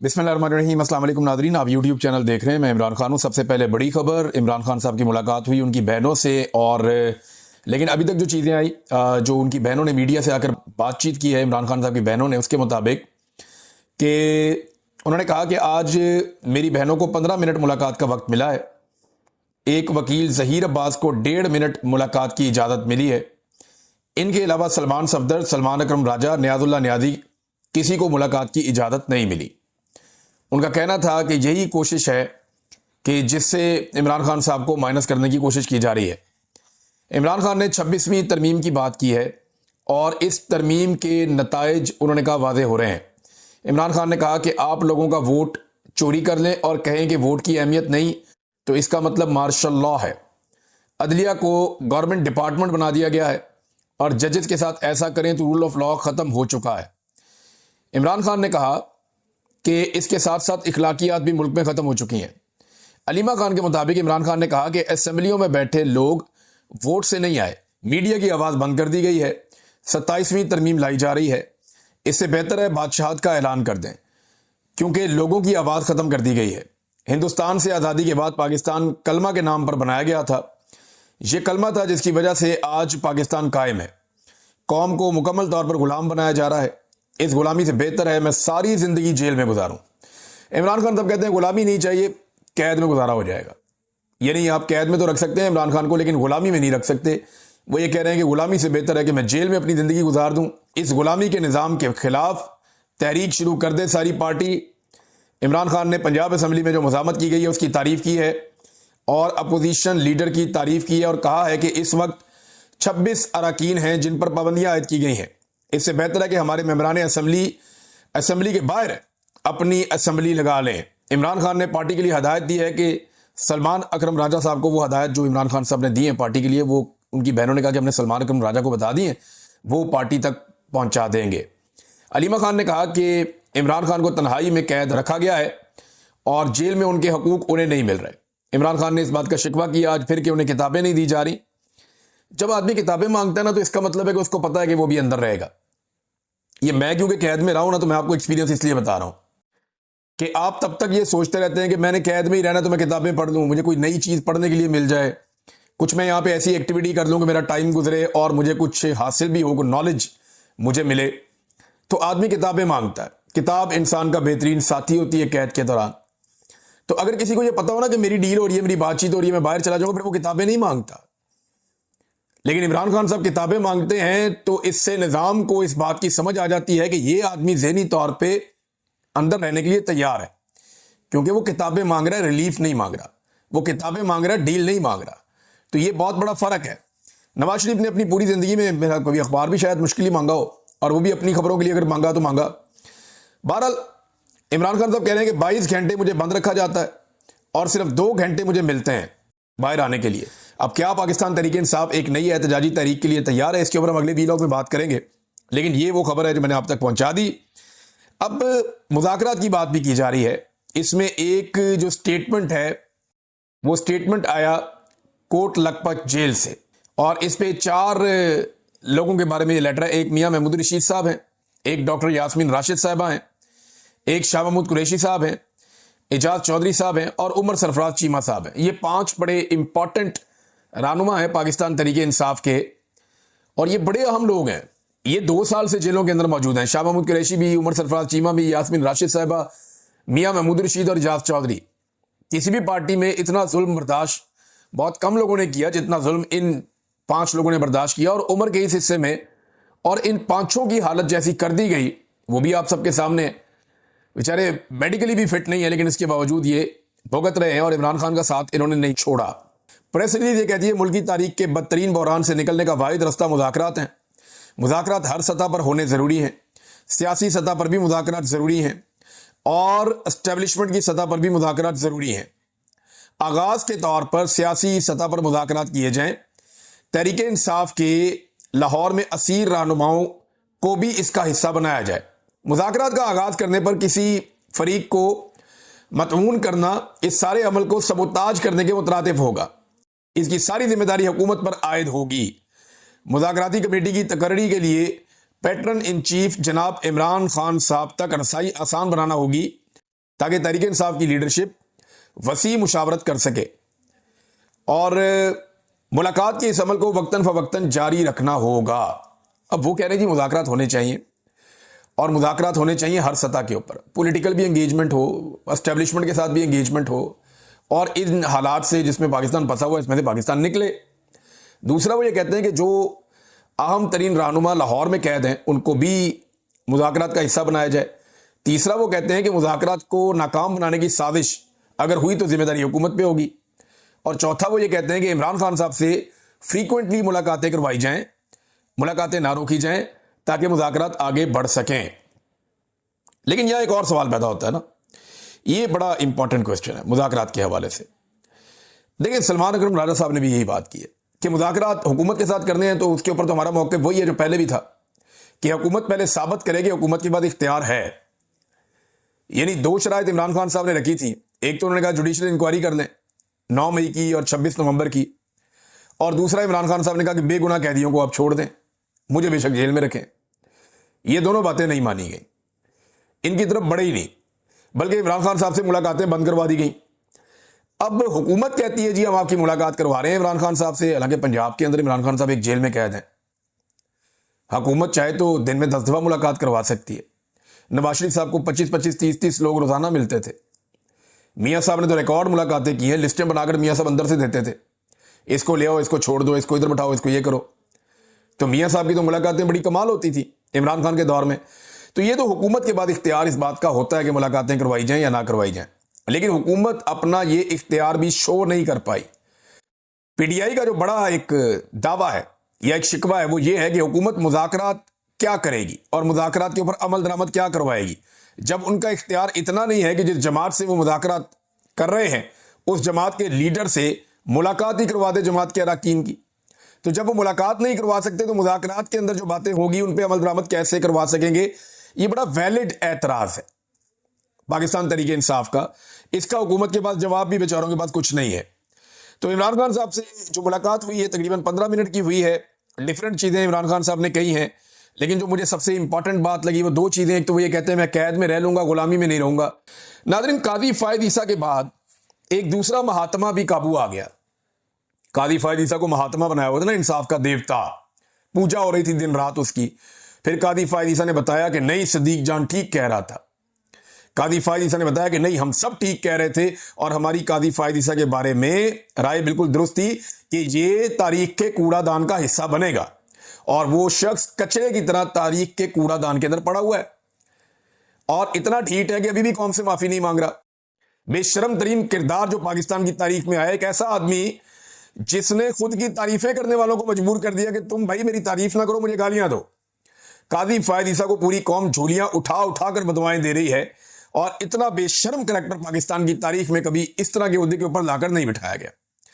बिस्मिल्लाहिर्रहमानिर्रहीम। अस्सलाम वालेकुम नाज़रीन, आप यूट्यूब चैनल देख रहे हैं। मैं इमरान खान हूँ। सबसे पहले बड़ी खबर, इमरान खान साहब की मुलाकात हुई उनकी बहनों से, और लेकिन अभी तक जो चीज़ें आई, जो उनकी बहनों ने मीडिया से आकर बातचीत की है, इमरान खान साहब की बहनों ने, उसके मुताबिक कि उन्होंने कहा कि आज मेरी बहनों को 15 मिनट मुलाकात का वक्त मिला है। एक वकील ज़हीर अब्बास को 1.5 मिनट मुलाकात की इजाज़त मिली है। इनके अलावा सलमान सफदर, सलमान अकरम राजा, नियाजुल्लाह नियाज़ी, किसी को मुलाकात की इजाज़त नहीं मिली। उनका कहना था कि यही कोशिश है कि जिससे इमरान खान साहब को माइनस करने की कोशिश की जा रही है। इमरान खान ने 26वीं तरमीम की बात की है और इस तरमीम के नताइज उन्होंने कहा वाज़े हो रहे हैं। इमरान खान ने कहा कि आप लोगों का वोट चोरी कर लें और कहें कि वोट की अहमियत नहीं, तो इसका मतलब मार्शल लॉ है। अदलिया को गवर्नमेंट डिपार्टमेंट बना दिया गया है और जजेस के साथ ऐसा करें तो रूल ऑफ लॉ ख़त्म हो चुका है। इमरान खान ने कहा कि इसके साथ साथ इखलाकियात भी मुल्क में ख़त्म हो चुकी हैं। अलीमा खान के मुताबिक इमरान खान ने कहा कि असेंबलियों में बैठे लोग वोट से नहीं आए, मीडिया की आवाज़ बंद कर दी गई है, 27वीं तरमीम लाई जा रही है। इससे बेहतर है बादशाहत का ऐलान कर दें, क्योंकि लोगों की आवाज़ ख़त्म कर दी गई है। हिंदुस्तान से आज़ादी के बाद पाकिस्तान कलमा के नाम पर बनाया गया था। यह कलमा था जिसकी वजह से आज पाकिस्तान कायम है। कौम को मुकम्मल तौर पर गुलाम बनाया जा रहा है। इस गुलामी से बेहतर है मैं सारी ज़िंदगी जेल में गुजारूं। इमरान खान तब कहते हैं गुलामी नहीं चाहिए, कैद में गुजारा हो जाएगा। ये नहीं, आप कैद में तो रख सकते हैं इमरान खान को, लेकिन गुलामी में नहीं रख सकते। वो ये कह रहे हैं कि गुलामी से बेहतर है कि मैं जेल में अपनी ज़िंदगी गुजार दूं। इस गुलामी के निज़ाम के खिलाफ तहरीक शुरू कर दे सारी पार्टी। इमरान खान ने पंजाब असम्बली में जो मज़ामत की गई है उसकी तारीफ़ की है और अपोजिशन लीडर की तारीफ़ की है और कहा है कि इस वक्त 26 अरकान हैं जिन पर पाबंदियाँ आयद की गई हैं। इससे बेहतर है कि हमारे मेंबरान असम्बली के बाहर अपनी असम्बली लगा लें। इमरान खान ने पार्टी के लिए हदायत दी है कि सलमान अकरम राजा साहब को वो हदायत जो इमरान खान साहब ने दी है पार्टी के लिए, वो उनकी बहनों ने कहा कि हमने सलमान अकरम राजा को बता दी है, वो पार्टी तक पहुंचा देंगे। अलीमा खान ने कहा कि इमरान खान को तन्हाई में कैद रखा गया है और जेल में उनके हकूक उन्हें नहीं मिल रहे। इमरान खान ने इस बात का शिकवा किया आज फिर कि उन्हें किताबें नहीं दी जा रही। जब आदमी किताबें मांगता है ना, तो इसका मतलब है कि उसको पता है कि वो भी अंदर रहेगा। ये मैं क्योंकि कैद में रहा हूं ना, तो मैं आपको एक्सपीरियंस इसलिए बता रहा हूं कि आप तब तक ये सोचते रहते हैं कि मैंने कैद में ही रहना तो मैं किताबें पढ़ लूं, मुझे कोई नई चीज़ पढ़ने के लिए मिल जाए, कुछ मैं यहां पे ऐसी एक्टिविटी कर लूं कि मेरा टाइम गुजरे और मुझे कुछ हासिल भी हो, कोई नॉलेज मुझे मिले। तो आदमी किताबें मांगता है। किताब इंसान का बेहतरीन साथी होती है कैद के दौरान। तो अगर किसी को यह पता हो ना कि मेरी डील हो रही है, मेरी बातचीत हो रही है, मैं बाहर चला जाऊंगा, फिर वो किताबें नहीं मांगता। लेकिन इमरान खान साहब किताबें मांगते हैं, तो इससे निज़ाम को इस बात की समझ आ जाती है कि ये आदमी ज़हनी तौर पे अंदर रहने के लिए तैयार है, क्योंकि वो किताबें मांग रहा है, रिलीफ नहीं मांग रहा। वो किताबें मांग रहा है, डील नहीं मांग रहा। तो ये बहुत बड़ा फ़र्क है। नवाज शरीफ ने अपनी पूरी ज़िंदगी में मेरा कभी अखबार भी शायद मुश्किल ही मांगा हो, और वो भी अपनी खबरों के लिए अगर मांगा तो मांगा। बहरहाल इमरान खान साहब कह रहे हैं कि 22 घंटे मुझे बंद रखा जाता है और सिर्फ 2 घंटे मुझे मिलते हैं बाहर आने के लिए। अब क्या पाकिस्तान तहरीक इंसाफ एक नई एहतजाजी तहरीक के लिए तैयार है, इसके ऊपर हम अगले वीलॉग में बात करेंगे। लेकिन ये वो खबर है जो मैंने आप तक पहुंचा दी। अब मुज़ाकरात की बात भी की जा रही है। इसमें एक जो स्टेटमेंट है, वो स्टेटमेंट आया कोट लखपत जेल से, और इस पे 4 लोगों के बारे में ये लेटर है। एक मियां महमूद रशीद साहब हैं, एक डॉक्टर यास्मीन राशिद साहबा हैं, एक शाह महमूद कुरैशी साहब हैं, एजाज चौधरी साहब हैं और उमर सरफराज चीमा साहब हैं। ये 5 बड़े इंपॉर्टेंट रहनुमा हैं पाकिस्तान तहरीक इंसाफ के, और ये बड़े अहम लोग हैं। ये 2 साल से जेलों के अंदर मौजूद हैं। शाह महमूद कुरैशी भी, उमर सरफराज चीमा भी, यास्मीन राशिद साहबा, मियां महमूद रशीद और एजाज चौधरी। किसी भी पार्टी में इतना जुल्म बर्दाश्त बहुत कम लोगों ने किया जितना जुल्म इन 5 लोगों ने बर्दाश्त किया। और उम्र के इस हिस्से में और इन 5 की हालत जैसी कर दी गई, वो भी आप सबके सामने। बेचारे मेडिकली भी फिट नहीं है, लेकिन इसके बावजूद ये भुगत रहे हैं और इमरान खान का साथ इन्होंने नहीं छोड़ा। प्रेस रिलीज ये कहती है मुल्क की तारीख के बदतरीन बहरान से निकलने का वाहिद रास्ता मुज़ाकरात हैं। मुज़ाकरात हर सतह पर होने ज़रूरी हैं। सियासी सतह पर भी मुज़ाकरात ज़रूरी हैं और एस्टेब्लिशमेंट की सतह पर भी मुज़ाकरात ज़रूरी हैं। आगाज़ के तौर पर सियासी सतह पर मुज़ाकरात किए जाएं। तहरीक इंसाफ के लाहौर में असीर रहनुमाओं को भी इसका हिस्सा बनाया जाए। मुज़ाकरात का आगाज़ करने पर किसी फरीक को मतमून करना इस सारे अमल को सबोताज करने के मुतरातिफ होगा। इसकी सारी जिम्मेदारी हुकूमत पर आयद होगी। मुज़ाकराती कमेटी की तकर्री के लिए पैटर्न इन चीफ जनाब इमरान खान साहब तक रसाई आसान बनाना होगी ताकि तहरीक इंसाफ की लीडरशिप वसी मुशावरत कर सके और मुलाकात के इस अमल को वक्तन फवक्तन जारी रखना होगा। अब वो कह रहे हैं कि मुज़ाकरात होने चाहिए और मुज़ाकरात होने चाहिए हर सतह के ऊपर, पॉलिटिकल भी एंगेजमेंट हो, एस्टेब्लिशमेंट के साथ भी एंगेजमेंट हो और इन हालात से जिसमें पाकिस्तान फंसा हुआ इसमें से पाकिस्तान निकले। दूसरा वो ये कहते हैं कि जो अहम तरीन रहनुमा लाहौर में कैद हैं उनको भी मुज़ाकरात का हिस्सा बनाया जाए। तीसरा वो कहते हैं कि मुज़ाकरात को नाकाम बनाने की साजिश अगर हुई तो जिम्मेदारी हुकूमत पे होगी। और चौथा वो ये कहते हैं कि इमरान खान साहब से फ्रीक्वेंटली मुलाकातें करवाई जाएं, मुलाकातें ना रोकी जाएं ताकि मुज़ाकरात आगे बढ़ सकें। लेकिन यह एक और सवाल पैदा होता है ना, ये बड़ा इंपॉर्टेंट क्वेश्चन है मुज़ाकरात के हवाले से। देखिए सलमान अकरम राजा साहब ने भी यही बात की है कि मुज़ाकरात हुकूमत के साथ करने हैं तो उसके ऊपर तो हमारा मौक़िफ़ वही है जो पहले भी था कि हुकूमत पहले साबित करेगी, हुकूमत के बाद इख्तियार है। यानी दो शराइत इमरान खान साहब ने रखी थी, एक तो उन्होंने कहा जुडिशल इंक्वायरी कर लें 9 मई की और 26 नवंबर की, और दूसरा इमरान खान साहब ने कहा कि बेगुनाह कैदियों को आप छोड़ दें, मुझे बेशक जेल में रखें। ये दोनों बातें नहीं मानी गई, इनकी तरफ बढ़े ही नहीं, बल्कि इमरान खान साहब से मुलाकातें बंद करवा दी गई। अब हुकूमत कहती है जी हम आपकी मुलाकात करवा रहे हैं इमरान खान साहब से, हालांकि पंजाब के अंदर इमरान खान साहब एक जेल में कैद हैं। हुकूमत चाहे तो दिन में 10 दफा मुलाकात करवा सकती है। नवाज शरीफ साहब को 25-25, 30-30 लोग रोजाना मिलते थे। मियाँ साहब ने तो रिकॉर्ड मुलाकातें की हैं, लिस्टें बनाकर मियाँ साहब अंदर से देते थे, इसको ले आओ, इसको छोड़ दो, इसको इधर बैठाओ, इसको ये करो। तो मियाँ साहब की तो मुलाकातें बड़ी कमाल होती थी इमरान खान के दौर में। तो ये तो हुकूमत के बाद इख्तियार इस बात का होता है कि मुलाकातें करवाई जाएं या ना करवाई जाएं, लेकिन हुकूमत अपना ये इख्तियार भी शो नहीं कर पाई। पीटीआई का जो बड़ा एक दावा है या एक शिकवा है वो ये है कि हुकूमत मुज़ाकरात क्या करेगी और मुज़ाकरात के ऊपर अमल दरामद क्या करवाएगी, जब उनका इख्तियार इतना नहीं है कि जिस जमात से वो मुज़ाकरात कर रहे हैं उस जमात के लीडर से मुलाकात ही करवा दे जमात के अरकान की। तो जब वो मुलाकात नहीं करवा सकते तो मुज़ाकरात के अंदर जो बातें होगी उन पर अमल दरामद कैसे करवा सकेंगे। ये बड़ा वैलिड एतराज़ है पाकिस्तान तहरीक इंसाफ का। इसका हुकूमत के पास जवाब भी बेचारों के पास कुछ नहीं है। तो इमरान खान साहब से जो मुलाकात हुई है तकरीबन 15 मिनट की हुई है, डिफरेंट चीज़ें इमरान खान साहब ने कही हैं, लेकिन जो मुझे सबसे इंपॉर्टेंट बात लगी वो दो चीज़ें। एक तो वो ये कहते हैं मैं कैद में रह लूंगा, गुलामी में नहीं रहूंगा। नाज़रीन, कादी फ़ायद ईसा के बाद एक दूसरा महात्मा भी काबू आ गया। कादी फ़ायद ईसा को महात्मा बनाया हुआ था ना, इंसाफ का देवता, पूजा हो रही थी दिन रात उसकी। फिर कादी फ़ायद ईसा ने बताया कि नहीं, सदीक जान ठीक कह रहा था। कादी फ़ायद ईसा ने बताया कि नहीं, हम सब ठीक कह रहे थे और हमारी कादी फ़ायद ईसा के बारे में राय बिल्कुल दुरुस्त थी कि ये तारीख के कूड़ादान का हिस्सा बनेगा और वो शख्स कचरे की तरह तारीख के कूड़ादान के अंदर पड़ा हुआ है और इतना ढीठ है कि अभी भी कौम से माफी नहीं मांग रहा। बेशर्म तरीन किरदार जो पाकिस्तान की तारीख में आया, एक ऐसा आदमी जिसने खुद की तारीफें करने वालों को मजबूर कर दिया कि तुम भाई मेरी तारीफ ना करो, मुझे गालियां दो। कादी फ़ायद ईसा को पूरी कौम झोलियां उठा उठा कर बदवाएं दे रही है और इतना बेशर्म करैक्टर पाकिस्तान की तारीख में कभी इस तरह के उहदे के ऊपर लाकर नहीं बिठाया गया।